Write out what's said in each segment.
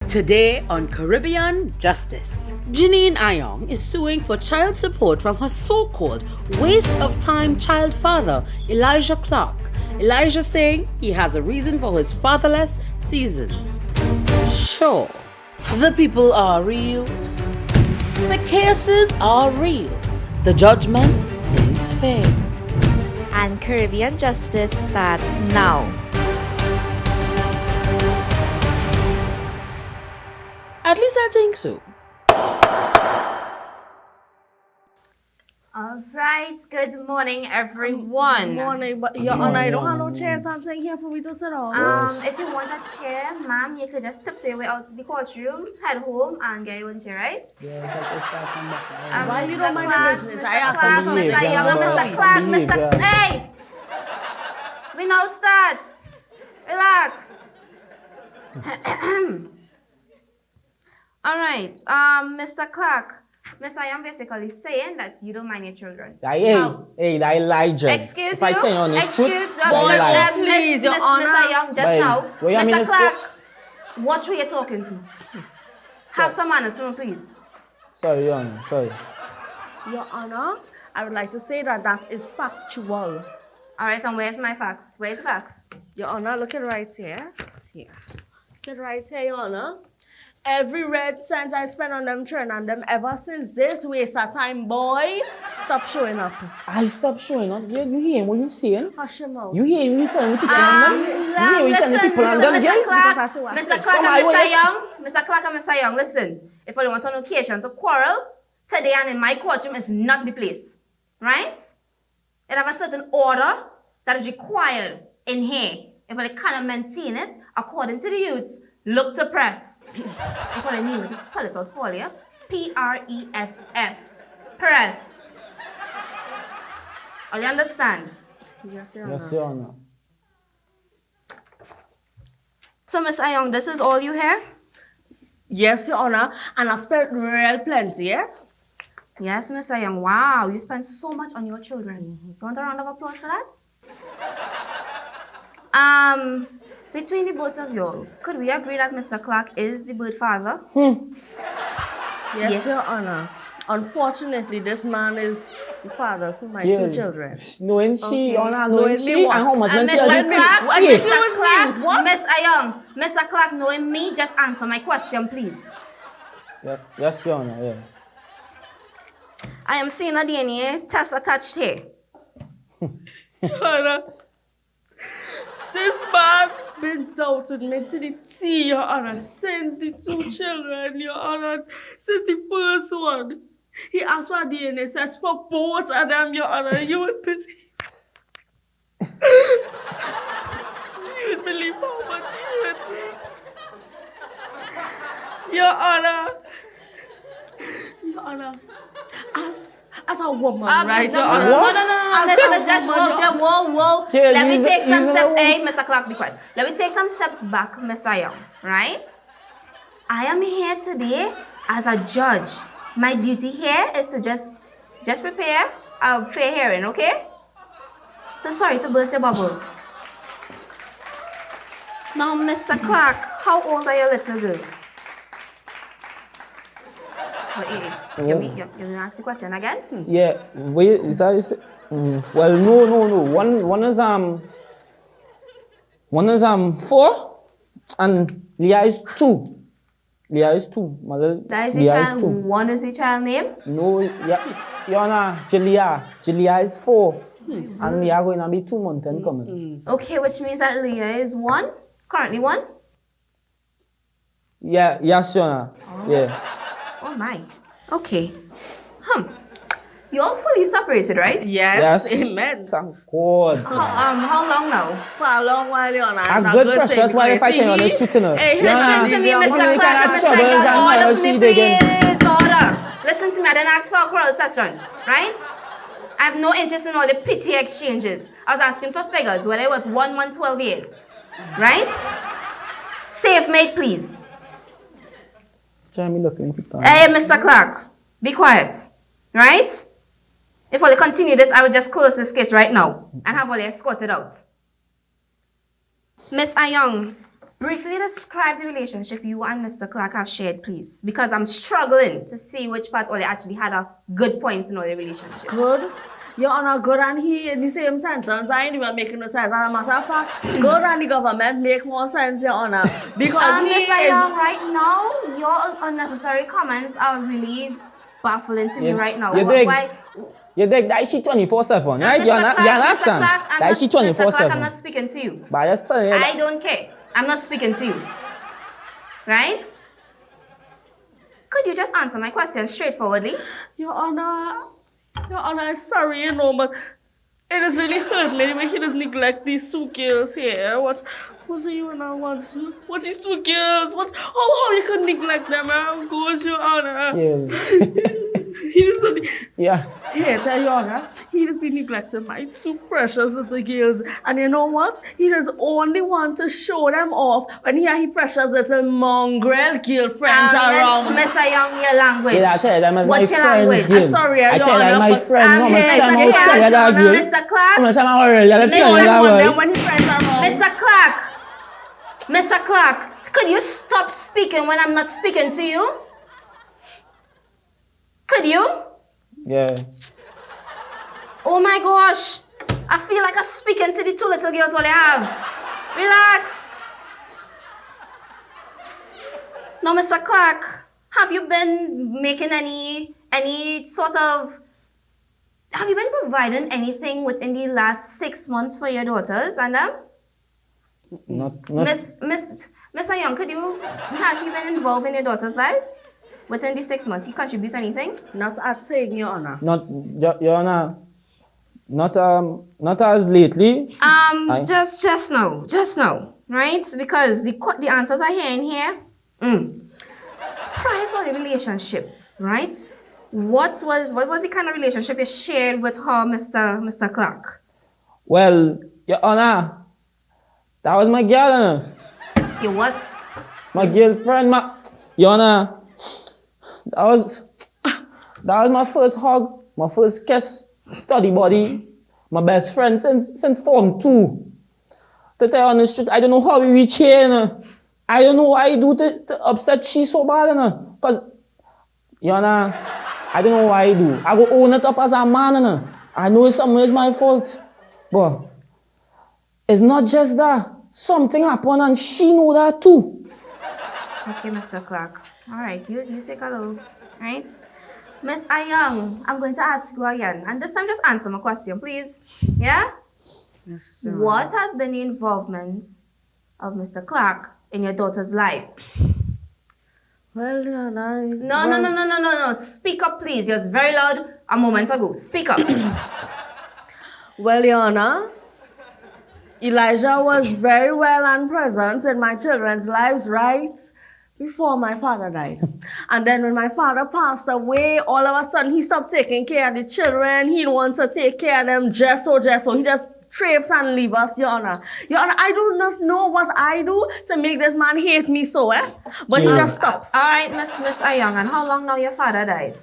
Today on Caribbean Justice, Janine Ayong is suing for child support from her so-called waste of time child father, Elijah Clark. Elijah saying he has a reason for his fatherless seasons. Sure, the people are real. The cases are real. The judgment is fair. And Caribbean Justice starts now. At least I think so. All right, good morning, everyone. Good morning, but Your Honor, I don't have no chairs. I'm saying here for me to sit on. If you want a chair, ma'am, you could just tiptoe your way out to the courtroom, head home, and get your own chair, right? Why you Mr. don't mind Clark, the business? Mr. I asked Clark, something. Mr. Young, Mr. Clark, Mr. Hey! We now start. Relax. All right, Mr. Clark. Miss, I am basically saying that you don't mind your children. Hey, that Elijah. Excuse if I tell you on this truth, Excuse that Elijah. Please, Your Honor. Mr. Young, just Babe, now. what you mean Mr. is- Clark, watch who you're talking to. Have some manners for me, please. Sorry, Your Honor, sorry. Your Honor, I would like to say that that is factual. All right, and where's my facts? Where's facts? Your Honor, look at right here. Here. Look at right here, Your Honor. Every red cent I spent on them children and them ever since this waste of time, boy, stop showing up. I stopped showing up. You hear what you saying? Hush your mouth. You hear what you telling people on them? You hear what you telling Listen, people on listen, them, Mr. girl? Clark, Because I see what I Mr. see. Clark Come and on, Mr. Young, Mr. Clark and Mr. Young, listen. If you want an occasion to quarrel, today and in my courtroom is not the place, right? It have a certain order that is required in here. If you cannot maintain it, according to the youths, look to press. If you need it, spell it out for you. P-R-E-S-S. Press. All you understand? Yes, Your Honor. Yes, Your Honor. So, Miss Ayong, this is all you hear? Yes, Your Honor. And I spent real plenty, yeah? Yes, Miss Ayong. Wow, you spend so much on your children. You want a round of applause for that? Between the both of you, could we agree that Mr. Clark is the birth father? Yes, Your Honor. Unfortunately, this man is the father to my Yeah. two children. Knowing she, Okay. Your Honor, knowing Knowing she, me and what? how much when Mr. she has Clark, What? Yes. Mr. Clark, What? Miss Ayong, Mr. Clark, knowing me, just answer my question, please. Yes, Your Honor, yeah. I am seeing a DNA test attached here. Your Honor, this man been doubted me to the T, Your Honor, since the two children, Your Honor, since the first one. He asked for a DNA test for both of them, Your Honor. You would believe. You would believe how much he hurt me. Your Honor. Your Honor. As a woman, right? No, Your no, Honor. no, no, no, no, As Let's a just woman, whoa. Yeah, Let me use take it- some use it steps. alone. Hey, Mr. Clark, be quiet. Let me take some steps back, Miss Ayong, right? I am here today as a judge. My duty here is to just prepare a fair hearing, okay? So sorry to burst your bubble. Now, Mr. Clark, how old are your little girls? You gonna ask the question again? Yeah, wait, is that is it? Well, no. One is 4, and Leah is 2. Leah is 2. Mother, That is the Leah child. is 2. One is the child name. No, yeah, Your Honor, Julia is 4, and Leah going to be 2 months and coming. Okay, which means that Leah is 1. Currently 1. Yeah, yes, Your Honor. Yeah. Oh my. Okay. You're all fully separated, right? Yes, amen. Thank God. How long now? For a long while, Your Honor. A It's good thing, pressure, that's why because they're fighting see, on the shooting her. Hey, Listen to me, Mr. Clark and Mr. Young. All of me, please. Order. Listen to me. I didn't ask for a quarrel session, right? I have no interest in all the pity exchanges. I was asking for figures, whether it was 12 years. Right? Safe mate, please. Jeremy looking people. Hey, Mr. Clark, be quiet. Right? If I continue this, I will just close this case right now and have all escorted out. Miss Ayong, briefly describe the relationship you and Mr. Clark have shared, please? Because I'm struggling to see which part Ollie actually had a good point in all the relationship. Good. Your Honor, good and he in the same sentence. I ain't even making no sense. And a matter of fact, good and the government make more sense, Your Honor. Because he Mr. is... Young, right now, your unnecessary comments are really baffling to me right now. You dig? Why? You dig? That is she 24/7, right? You understand? That is she Mr. Clark, 24/7. I'm not speaking to you. But I just tell you. I don't care. I'm not speaking to you. Right? Could you just answer my question straightforwardly? Your Honor, I'm sorry, you know, but it has really hurt me the way he does neglect these two girls here. What are you and I want? What these two girls? How you could neglect them? Of course, Your Honor. Yeah. He doesn't. Yeah. Here, tell Your Honor, he has been neglecting my two precious little girls. And you know what? He does only want to show them off when he precious little mongrel girlfriends around. Mr. Young, your language. Yeah, I tell you, that was What's my your friend's language? girl. I'm sorry, I Your tell you, that Honor, my but friend. No, my Mr. son, I tell you that girl. Mr. Clark. No, I'm worried. I'll tell you that Then girl. when he friends around. Mr. Clark, could you stop speaking when I'm not speaking to you? Could you? Yeah. Oh my gosh. I feel like I'm speaking to the two little girls all I have. Relax. Now, Mr. Clark, have you been making any sort of... Have you been providing anything within the last 6 months for your daughters and them? Not. Mr. Young, have you been involved in your daughters' lives? Within the 6 months, you contribute anything? Not a thing, Your Honor. Not, Your Honor. Not as lately. Just now, right? Because the answers are here and here. Prior to the relationship, right? What was the kind of relationship you shared with her, Mr. Clark? Well, Your Honor, that was my girl. Your what? My girlfriend, Your Honor, that was my first hug, my first kiss, study buddy, my best friend since Form 2. To tell you on the street, I don't know how we reach here. I don't know what I do to upset she so bad. Because, Your Honor, I don't know what I do. I go own it up as a man. I know it's my fault. But it's not just that. Something happened and she know that too. Okay, Mr. Clark. All right, you take a look. Right? Miss Ayang, I'm going to ask you again. And this time, just answer my question, please. Yeah? Yes, sir. What has been the involvement of Mr. Clark in your daughter's lives? Well, Your Honor. No. Speak up, please. You was very loud a moment ago. Speak up. Well, Your Honor, Elijah was very well and present in my children's lives right before my father died. And then when my father passed away, all of a sudden he stopped taking care of the children. He didn't want to take care of them just so. He just traipse and leave us, Your Honor. Your Honor, I do not know what I do to make this man hate me so, But he just stopped. All right, Miss Ayang, and how long now your father died?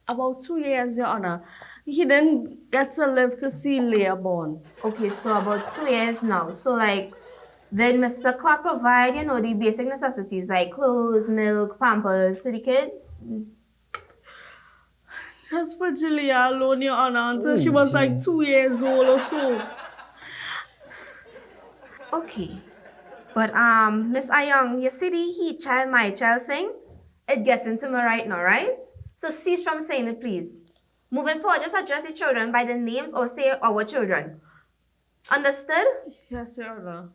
About 2 years, Your Honor. He didn't get to live to see Leah born. Okay, so about 2 years now. So did Mr. Clark provide, the basic necessities like clothes, milk, pampers to the kids? Just for Julia alone, Your Honor, until she was 2 years old or so. Okay. But Miss Ayang, you see the he child, my child thing? It gets into me right now, right? So cease from saying it, please. Moving forward, just address the children by the names or say our children. Understood? Yes, Your Honor.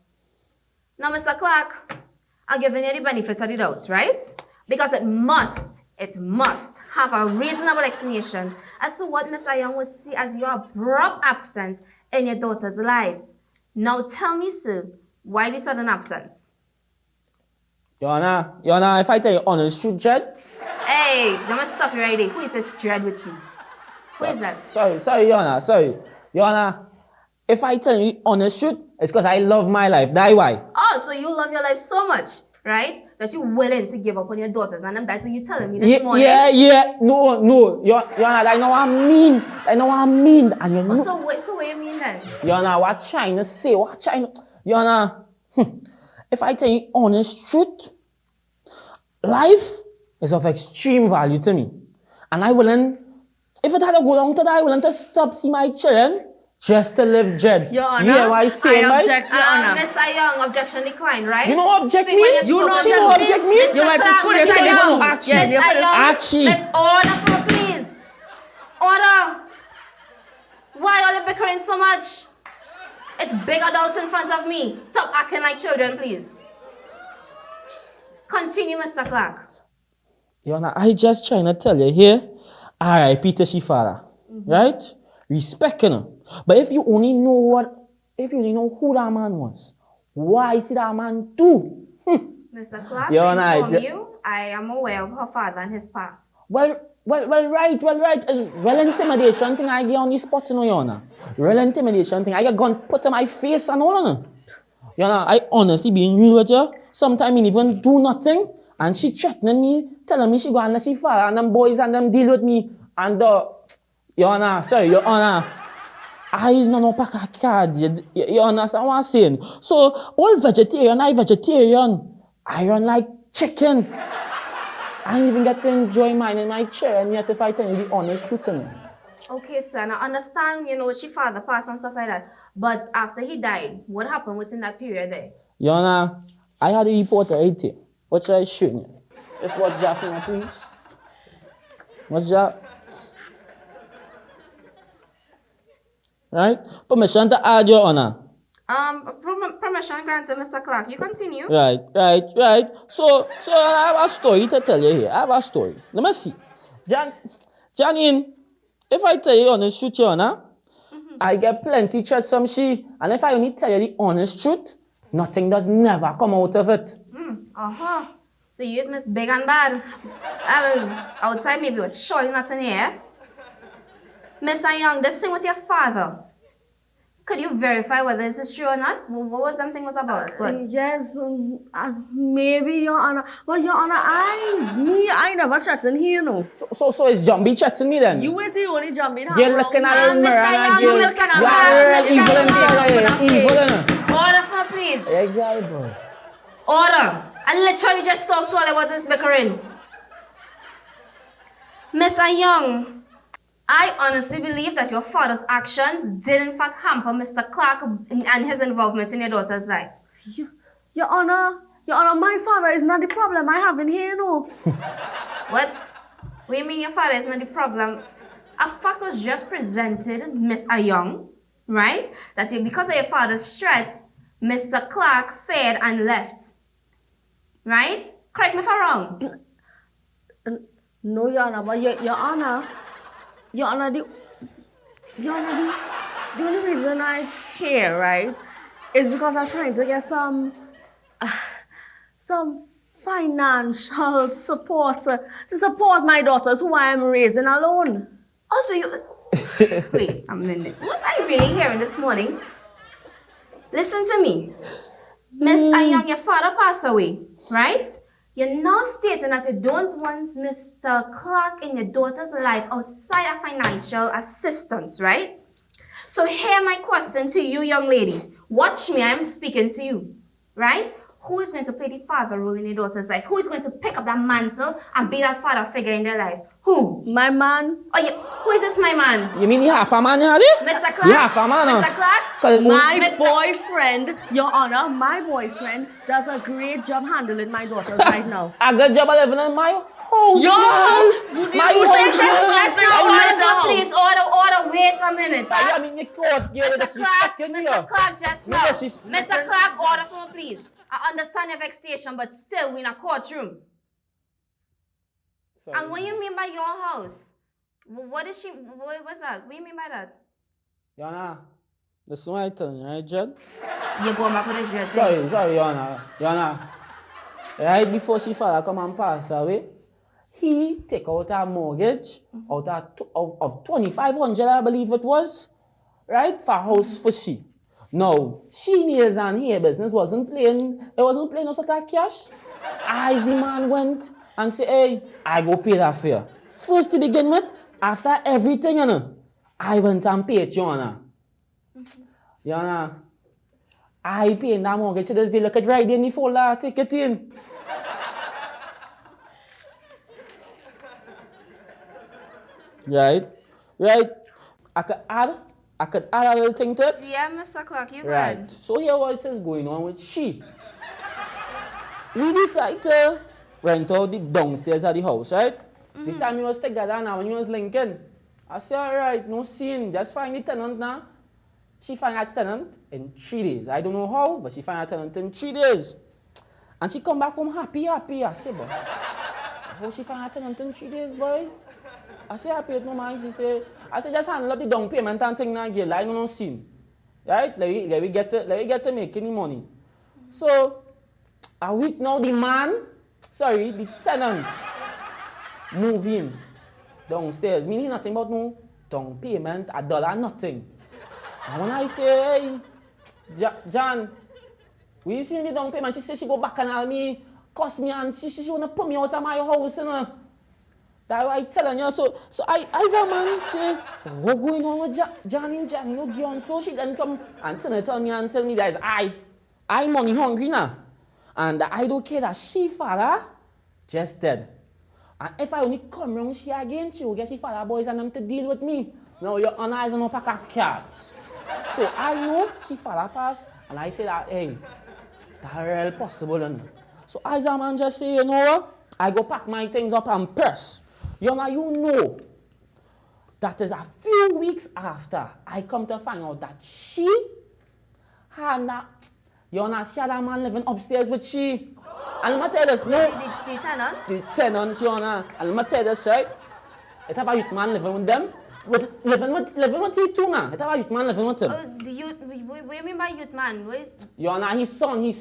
Now, Mr. Clark, I'm giving you the benefits of the doubt, right? Because it must have a reasonable explanation as to what Miss Ayang would see as your abrupt absence in your daughter's lives. Now tell me, sir, why the sudden absence? Your Honor, if I tell you honest truth, Jed. Hey, don't stop you right there. Who is this dread with you? Who is that? Sorry, Your Honor, sorry. Your Honor, if I tell you honest truth, it's because I love my life. That's why. Oh, so you love your life so much, right? That you're willing to give up on your daughters, and that's what you're telling me this morning. Yeah. No. Your Honor, I know what I mean. And you know. So what you mean then. Your Honor, what China say? What China? Your Honor, if I tell you honest truth, life is of extreme value to me. And I willing, if it had to go down to that, I willing to stop see my children just to live dread. Your Honor, Yeah, what I say, I right? object, Your Honor. Miss Ayong, objection declined, right? You know what object Speak when mean? you You know spoke. She know object object mean? mean? You might Mr. put Clark, your Mr. finger Young. on action. Miss Yes, Ayong, action. Miss order for please. Order. Why are you bickering so much? It's big adults in front of me. Stop acting like children, please. Continue, Mr. Clark. Your Honor, I just trying to tell you here, R.I.P. to she father, right? Respecting her. But if you only know who that man was, why see that man do? Mr. Clark, Your to Honor, inform you, I am aware of her father and his past. Well, right. It's real intimidation thing I get on the spot, you know, Your Honor. Real intimidation thing. I get gun put in my face and all, you know. Your Honor, I honestly being real with you. Sometimes I even do nothing. And she threatening me, telling me she go and she father and them boys and them deal with me. And Your Honor, I is no pack of cards. You understand what I'm saying? So, all vegetarian, I vegetarian. I run like chicken. I ain't even get to enjoy mine in my chair, and yet if I tell you the honest truth to me. Okay, son, I understand, she father passed and stuff like that. But after he died, what happened within that period there? Your Honor, I had a reporter right here. What should I shoot you? Just watch that for me, please. Watch that. Right? Permission to add, Your Honor. Permission granted, Mr. Clark. You continue. Right. So I have a story to tell you here. I have a story. Let me see. Janine, if I tell you the honest truth, Your Honor, I get plenty threats from she. And if I only tell you the honest truth, nothing does never come out of it. So you use Miss Big and Bad. Outside maybe, but surely not in here. Miss Young, this thing with your father. Could you verify whether this is true or not? What was something was about? What? Yes, maybe, Your Honor. But, Your Honor, I never threatened here, no. So it's Jumbie chatting me then? You is the only jumping. You're looking at the mirror and Young, you're Mr. Clark, evil Mr. inside. Evil, innit? Order for please. Yeah, guy, boy. Order. I literally just talked to all about this bickering. Miss Young, I honestly believe that your father's actions did in fact hamper Mr. Clark and his involvement in your daughter's life. Your Honor, my father is not the problem I have in here, no. What? What do you mean your father is not the problem? A fact was just presented, Miss Young, right? That because of your father's threats, Mr. Clark failed and left. Right? Correct me if I'm wrong. No, Your Honor, but Your Honor, the only reason I'm here, right, is because I'm trying to get some financial support to support my daughters who I am raising alone. Also, you... Wait a minute. What are you really hearing this morning? Listen to me. Miss Young, your father passed away, right? You're now stating that you don't want Mr. Clark in your daughter's life outside of financial assistance, right? So here my question to you, young lady. Watch me, I'm speaking to you, right? Who is going to play the father role in your daughter's life? Who is going to pick up that mantle and be that father figure in their life? Who? My man. Who is this, my man? You mean you half a man, you had Mr. Clark? You half a man, Mr. Clark? My Mr. boyfriend, Your Honor, my boyfriend does a great job handling my daughters right now. I got job living in my house, Yo! girl. My house, Just girl. now, I order, know. please, order, wait a minute. I mean, you caught, girl, Mr. Clark, disrespecting me. Mr. Clark, just now. Disrespect- Mr. Clark, order for me, please. I understand your vexation, but still, we're in a courtroom. Sorry. And what do you mean by your house? What's that? What do you mean by that? Yana, listen what I tell you, right, Jed? You're going back with the dread. Sorry, Yana. Right before she father come and pass away, he take out a mortgage out of 2,500, I believe it was, right, for house for she. Now, she needs and here business wasn't playing no sort of cash. As the man went and say, hey, I go pay that fare. First to begin with, after everything, I went and paid you, Yana. Your Honor, I paying that mortgage. This day, look at right in the folder. Take it in. Right. I could add a little thing to it. Yeah, Mr. Clark, you Right. good. So here what is going on with she. We decide to rent out the downstairs of the house, right? The time we was together now when we was linking, I said, alright, no scene, just find the tenant now. She find a tenant in 3 days. I don't know how, but she find a tenant in 3 days. And she come back home happy. I said, but how she find a tenant in 3 days, boy? I said, I paid no mind. She said, I said, just handle up the down payment and thing now, girl. I don't know scene. Right? Let we get to make any money. So, a week now, the tenant, move in downstairs. Meaning nothing about no down payment, $1, nothing. And when I say, hey, John, we see the down payment, she said she go back and all me, cost me, and she wanna put me out of my house, you know. That's why I telling you. So I a man say, what going on with Johnny, no Gion. So she then come and tell me that I money hungry now. And I don't care that she father just dead. And if I only come around she again, she will get she father boys and them to deal with me. Now your honor is no pack of cards. So I know she father pass, and I say that, hey, that's real possible. So as a man just say, you know what? I go pack my things up and press. You know that is a few weeks after I come to find out that she had that, she had a man living upstairs with she. And let me tell you this, no. The tenant? The tenant, and let me tell you this, right? It have a youth man living with them. Living with he too now. It have a youth man living with him. What do you mean by youth man? Where is... His son, he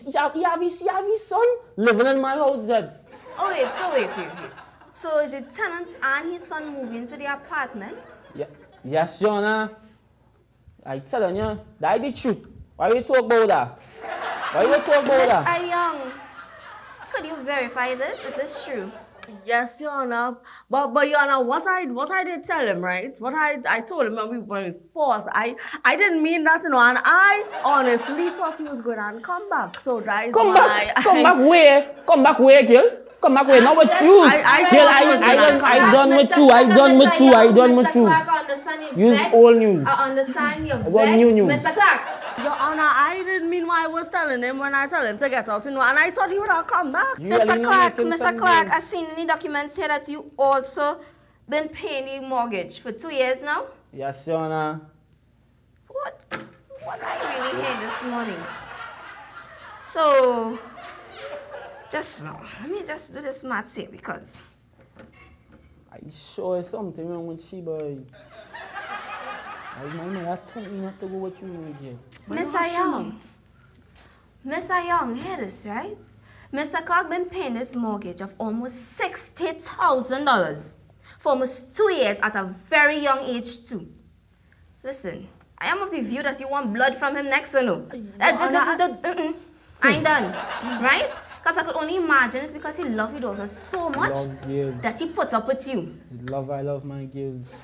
have his son living in my house, Dad. Oh, wait. So is it tenant and his son moving to the apartment? Yeah. Yes, Jonah. I telling you, that's the truth. Why you talk about that? Miss Ayong, could you verify this? Is this true? Yes, Your Honor. But Your Honor, what I did tell him, right? What I told him when we were false. I didn't mean that, and I honestly thought he was going to come back. So that is Come back where? Come back where, girl? Come back where? Not with you. I done with you. Clark, I understand you're Use vexed. old news. I understand you're I got vexed. new news. Mr. Clark, Your Honor, I didn't mean what I was telling him when I told him to get out, and I thought he would have come back. Mr. Clark, I've seen in the documents here that you also been paying the mortgage for 2 years now. Yes, Your Honor. What I really hear this morning? So, let me just do this maths here because... I sure something wrong with she, boy. My mother told me not to go with you again. Miss Ayong, hear this, right? Mr. Clark been paying this mortgage of almost $60,000 for almost 2 years at a very young age too. Listen, I am of the view that you want blood from him next or no. I ain't done, right? Because I could only imagine it's because he loves your daughter so much that he puts up with you. I love my girls.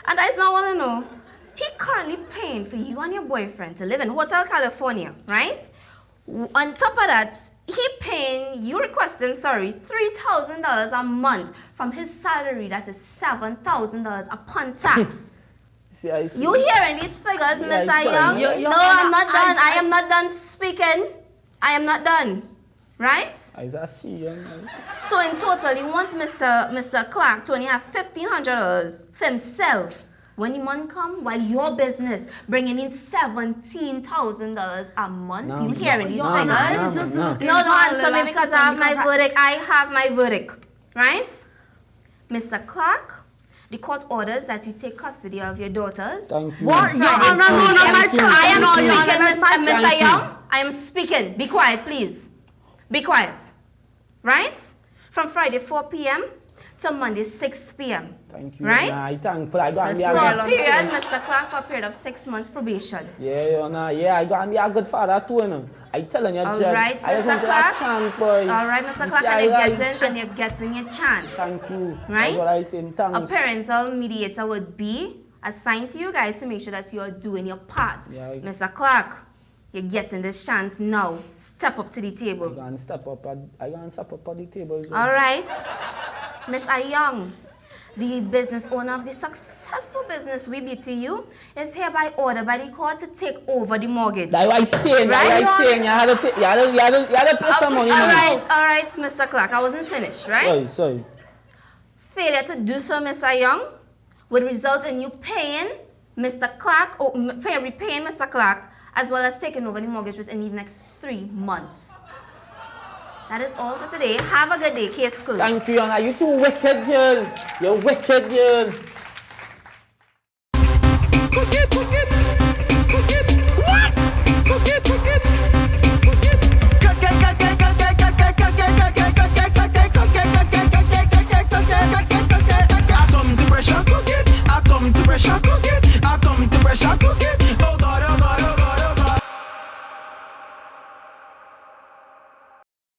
And that is not all I know. He currently paying for you and your boyfriend to live in Hotel California, right? On top of that, you requesting, $3,000 a month from his salary that is $7,000 upon tax. See. You hearing these figures, Miss Ayong? No, I'm not done. I am not done speaking. I am not done. Right? I see, So in total, you want Mr. Clark to only have $1,500 for himself when the month come, while your business bringing in $17,000 a month. You hearing these figures? No, don't answer me because I have my verdict. I have my verdict. Right? Mr. Clark, the court orders that you take custody of your daughters. Thank you. What? Your Honor, no, my child. I am speaking, Miss Ayong. I am speaking. Be quiet, please. Be quiet. Right? From Friday 4 p.m. to Monday 6 p.m. Thank you. Right? I'm thankful. I got to be a For good a period, Mr. Clark, for a period of 6 months probation. I got to be a good father too, you know. I telling you, All Jen. right, I just Mr. want that Clark. chance, boy. All right, Mr. You Clark, see, and you're getting your chance. Thank you. Right? That's what I say. Thanks. A parental mediator would be assigned to you guys to make sure that you are doing your part. Yeah. Mr. Clark, you're getting this chance now. Step up to the I table. gonna step up at the table. Judge. All right. Miss Ayong, the business owner of the successful business we be to you, is hereby ordered by the court to take over the mortgage. That's what I'm saying. That's what I'm saying. You had to pay some money. All right, Mr. Clark. I wasn't finished, right? Sorry. Failure to do so, Mr. Young, would result in you paying Mr. Clark or repaying Mr. Clark, as well as taking over the mortgage within the next 3 months. That is all for today. Have a good day. Case closed. Thank you, Anna. You too wicked, girl. You're wicked, girl.